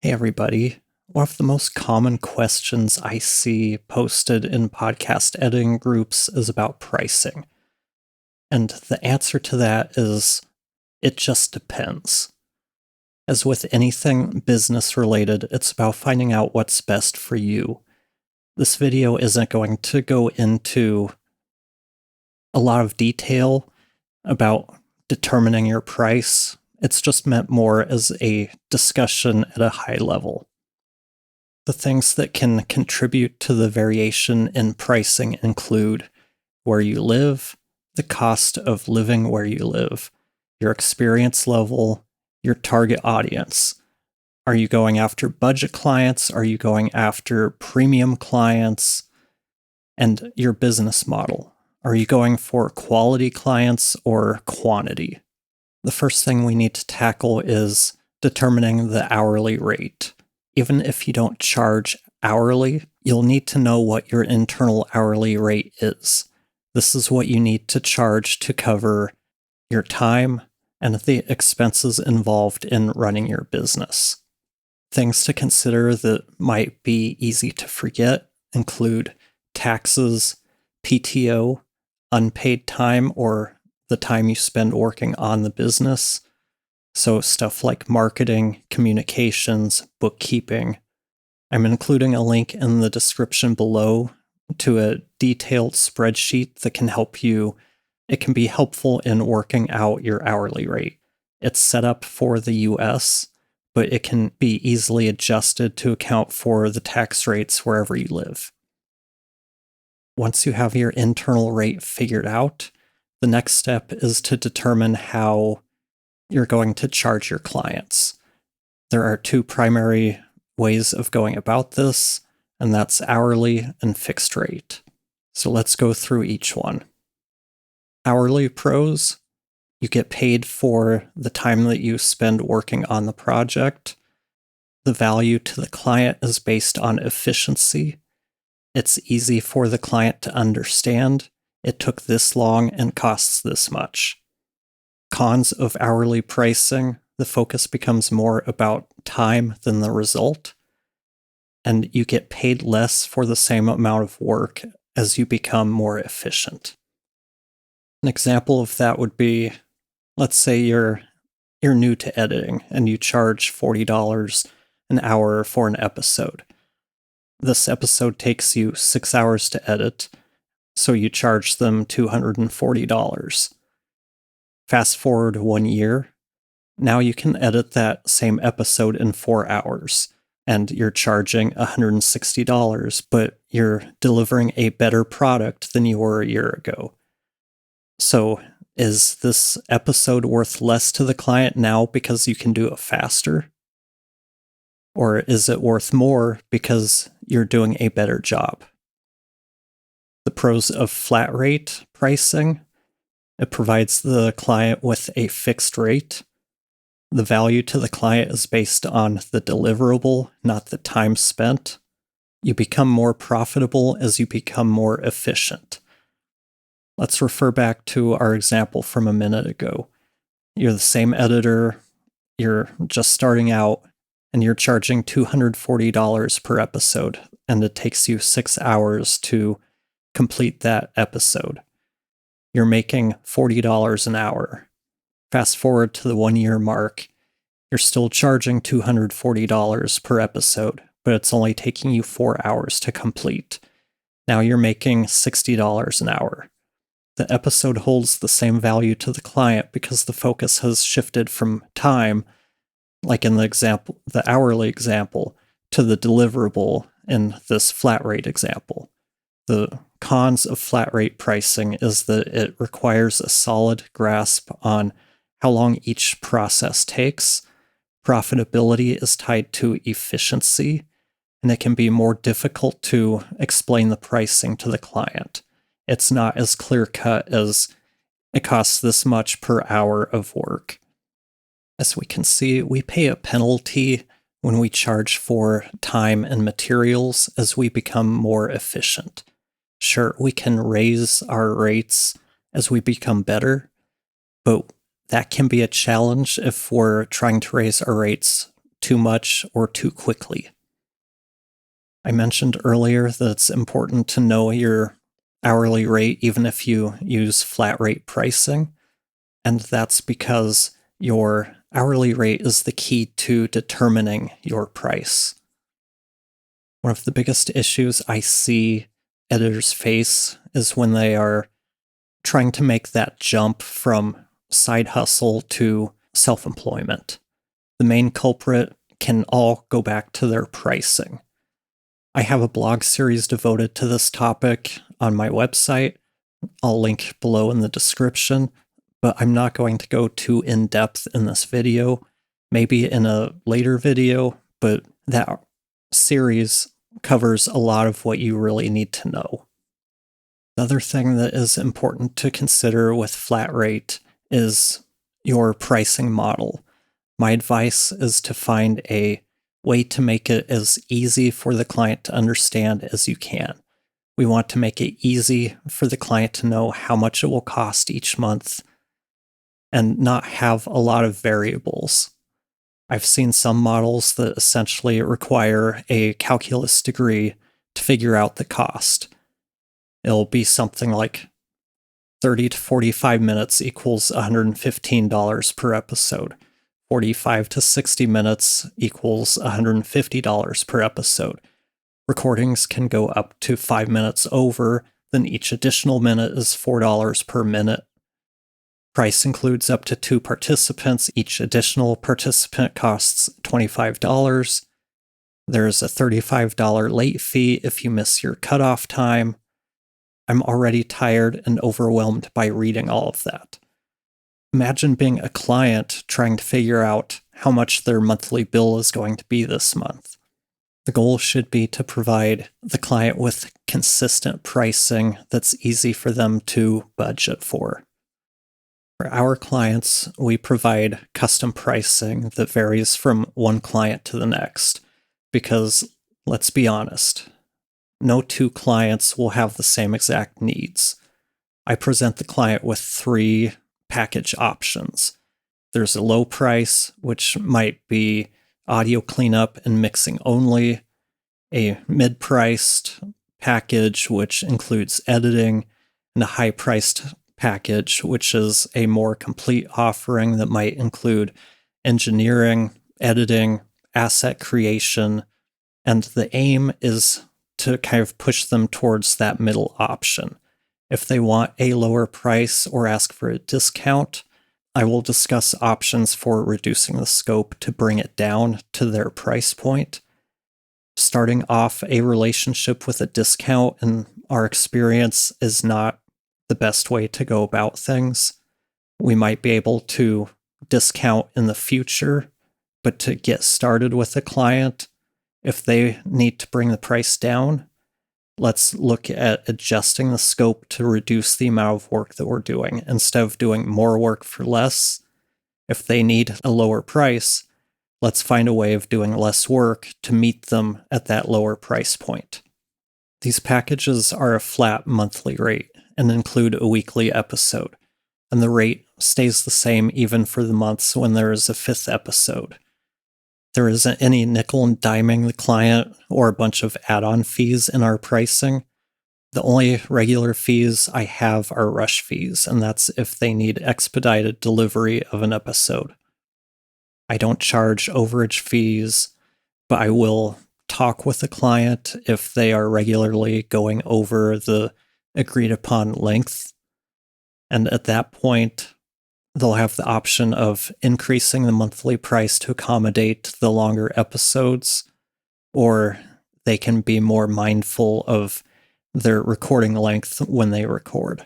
Hey, everybody. One of the most common questions I see posted in podcast editing groups is about pricing. And the answer to that is it just depends. As with anything business related, it's about finding out what's best for you. This video isn't going to go into a lot of detail about determining your price. It's just meant more as a discussion at a high level. The things that can contribute to the variation in pricing include where you live, the cost of living where you live, your experience level, your target audience. Are you going after budget clients? Are you going after premium clients? And your business model. Are you going for quality clients or quantity? The first thing we need to tackle is determining the hourly rate. Even if you don't charge hourly, you'll need to know what your internal hourly rate is. This is what you need to charge to cover your time and the expenses involved in running your business. Things to consider that might be easy to forget include taxes, PTO, unpaid time or the time you spend working on the business. So stuff like marketing, communications, bookkeeping. I'm including a link in the description below to a detailed spreadsheet that can help you. It can be helpful in working out your hourly rate. It's set up for the US, but it can be easily adjusted to account for the tax rates wherever you live. Once you have your internal rate figured out, the next step is to determine how you're going to charge your clients. There are two primary ways of going about this, and that's hourly and fixed rate. So let's go through each one. Hourly pros, you get paid for the time that you spend working on the project. The value to the client is based on efficiency. It's easy for the client to understand. It took this long and costs this much. Cons of hourly pricing, the focus becomes more about time than the result, and you get paid less for the same amount of work as you become more efficient. An example of that would be, let's say you're new to editing and you charge $40 an hour for an episode. This episode takes you 6 hours to edit, so you charge them $240. Fast forward 1 year, now you can edit that same episode in 4 hours, and you're charging $160, but you're delivering a better product than you were a year ago. So, is this episode worth less to the client now because you can do it faster? Or is it worth more because you're doing a better job? The pros of flat rate pricing: it provides the client with a fixed rate. The value to the client is based on the deliverable, not the time spent. You become more profitable as you become more efficient. Let's refer back to our example from a minute ago. You're the same editor, you're just starting out, and you're charging $240 per episode, and it takes you 6 hours to complete that episode. You're making $40 an hour. Fast forward to the 1 year mark, you're still charging $240 per episode, but it's only taking you 4 hours to complete. Now you're making $60 an hour. The episode holds the same value to the client because the focus has shifted from time, like in the example, the hourly example, to the deliverable in this flat rate example. The cons of flat rate pricing is that it requires a solid grasp on how long each process takes. Profitability is tied to efficiency, and it can be more difficult to explain the pricing to the client. It's not as clear-cut as it costs this much per hour of work. As we can see, we pay a penalty when we charge for time and materials as we become more efficient. Sure, we can raise our rates as we become better, but that can be a challenge if we're trying to raise our rates too much or too quickly. I mentioned earlier that it's important to know your hourly rate even if you use flat rate pricing, and that's because your hourly rate is the key to determining your price. One of the biggest issues I see editors face is when they are trying to make that jump from side hustle to self-employment. The main culprit can all go back to their pricing. I have a blog series devoted to this topic on my website. I'll link below in the description, but I'm not going to go too in-depth in this video. Maybe in a later video, but that series covers a lot of what you really need to know. The other thing that is important to consider with flat rate is your pricing model. My advice is to find a way to make it as easy for the client to understand as you can. We want to make it easy for the client to know how much it will cost each month and not have a lot of variables. I've seen some models that essentially require a calculus degree to figure out the cost. It'll be something like 30 to 45 minutes equals $115 per episode. 45 to 60 minutes equals $150 per episode. Recordings can go up to 5 minutes over, then each additional minute is $4 per minute. Price includes up to 2 participants. Each additional participant costs $25. There's a $35 late fee if you miss your cutoff time. I'm already tired and overwhelmed by reading all of that. Imagine being a client trying to figure out how much their monthly bill is going to be this month. The goal should be to provide the client with consistent pricing that's easy for them to budget for. For our clients, we provide custom pricing that varies from one client to the next, because, let's be honest, no 2 clients will have the same exact needs. I present the client with 3 package options. There's a low price, which might be audio cleanup and mixing only, a mid-priced package, which includes editing, and a high-priced package, which is a more complete offering that might include engineering, editing, asset creation, and the aim is to kind of push them towards that middle option. If they want a lower price or ask for a discount, I will discuss options for reducing the scope to bring it down to their price point. Starting off a relationship with a discount, in our experience, is not the best way to go about things. We might be able to discount in the future, but to get started with a client, if they need to bring the price down, let's look at adjusting the scope to reduce the amount of work that we're doing. Instead of doing more work for less, if they need a lower price, let's find a way of doing less work to meet them at that lower price point. These packages are a flat monthly rate and include a weekly episode, and the rate stays the same even for the months when there is a 5th episode. There isn't any nickel and diming the client or a bunch of add-on fees in our pricing. The only regular fees I have are rush fees, and that's if they need expedited delivery of an episode. I don't charge overage fees, but I will talk with the client if they are regularly going over the agreed upon length. And at that point, they'll have the option of increasing the monthly price to accommodate the longer episodes, or they can be more mindful of their recording length when they record.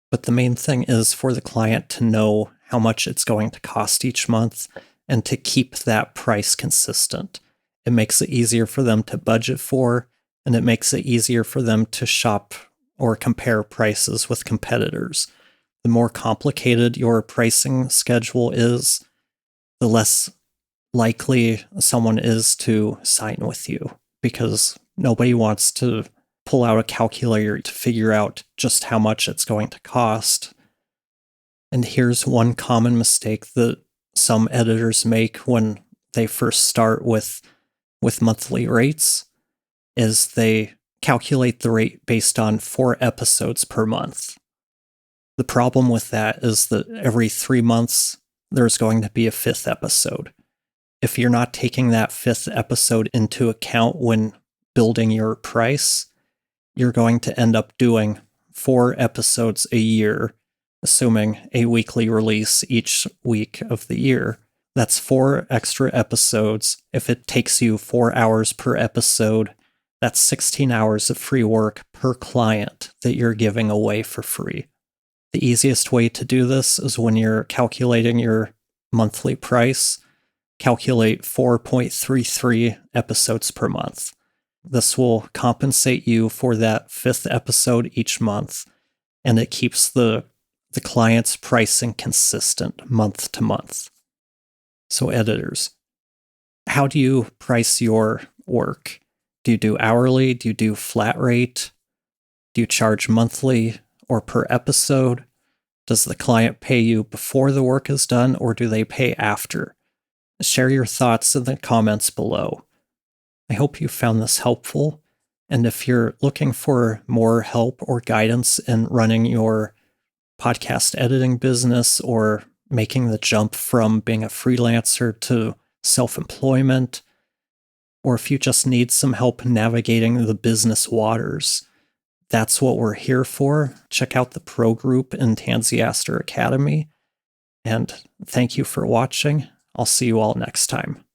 But the main thing is for the client to know how much it's going to cost each month and to keep that price consistent. It makes it easier for them to budget for, and it makes it easier for them to shop or compare prices with competitors. The more complicated your pricing schedule is, the less likely someone is to sign with you, because nobody wants to pull out a calculator to figure out just how much it's going to cost. And here's one common mistake that some editors make when they first start with monthly rates is they calculate the rate based on 4 episodes per month. The problem with that is that every 3 months, there's going to be a 5th episode. If you're not taking that 5th episode into account when building your price, you're going to end up doing 4 episodes a year, assuming a weekly release each week of the year. That's 4 extra episodes. If it takes you 4 hours per episode, that's 16 hours of free work per client that you're giving away for free. The easiest way to do this is when you're calculating your monthly price, calculate 4.33 episodes per month. This will compensate you for that 5th episode each month, and it keeps the client's pricing consistent month to month. So editors, how do you price your work? Do you do hourly? Do you do flat rate? Do you charge monthly or per episode? Does the client pay you before the work is done, or do they pay after? Share your thoughts in the comments below. I hope you found this helpful, and if you're looking for more help or guidance in running your podcast editing business or making the jump from being a freelancer to self-employment, or if you just need some help navigating the business waters, that's what we're here for. Check out the pro group in Tansiaster Academy. And thank you for watching. I'll see you all next time.